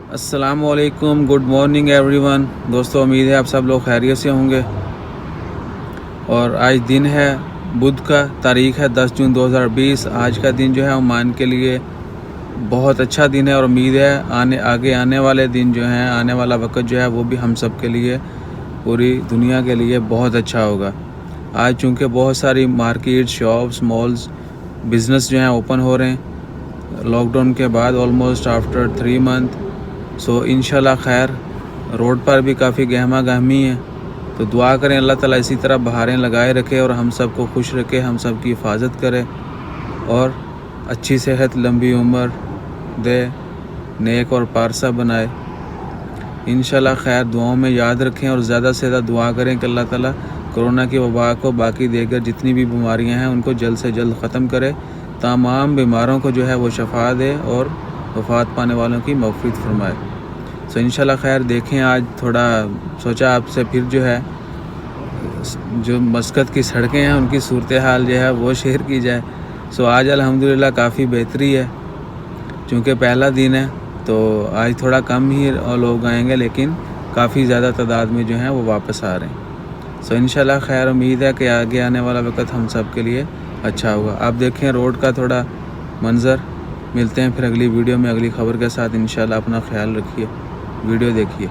अस्सलामुअलैकुम, good morning everyone. दोस्तों, उम्मीद है आप सब लोग खैरियत से होंगे। और आज दिन है बुध का, तारीख़ है 10 जून 2020। आज का दिन जो है ओमान के लिए बहुत अच्छा दिन है और उम्मीद है आगे आने वाले दिन जो हैं, आने वाला वक्त जो है वो भी हम सब के लिए, पूरी दुनिया के लिए बहुत अच्छा होगा। आज चूँकि बहुत सारी मार्केट, शॉप्स, मॉल्स, बिज़नेस जो हैं ओपन हो रहे हैं लॉकडाउन के बाद, ऑलमोस्ट आफ्टर 3 मंथ। सो इंशाल्लाह खैर, रोड पर भी काफ़ी गहमा गहमी है, तो दुआ करें अल्लाह ताला इसी तरह बहारें लगाए रखे और हम सब को खुश रखे, हम सब की हिफाजत करे और अच्छी सेहत, लंबी उम्र दे, नेक और पारसा बनाए। इंशाल्लाह खैर, दुआओं में याद रखें और ज़्यादा से ज़्यादा दुआ करें कि अल्लाह ताला कोरोना की वबा को, बाकी देकर जितनी भी बीमारियां हैं उनको जल्द से जल्द ख़त्म करे, तमाम बीमारों को जो है वो शफा दे और वफ़ात पाने वालों की मग़फ़िरत फरमाए। सो इंशाल्लाह खैर, देखें आज थोड़ा सोचा आपसे फिर जो है जो मस्कत की सड़कें हैं उनकी सूरत हाल जो है वो शेयर की जाए। सो आज अल्हम्दुलिल्लाह काफ़ी बेहतरी है, चूँकि पहला दिन है तो आज थोड़ा कम ही लोग आएंगे, लेकिन काफ़ी ज़्यादा तादाद में जो हैं वो वापस आ रहे हैं। सो इंशाल्लाह खैर, उम्मीद है कि आगे आने वाला वक्त हम सब के लिए अच्छा होगा। आप देखें रोड का थोड़ा मंज़र। मिलते हैं फिर अगली वीडियो में अगली ख़बर के साथ। इंशाल्लाह अपना ख्याल रखिए, वीडियो देखिए।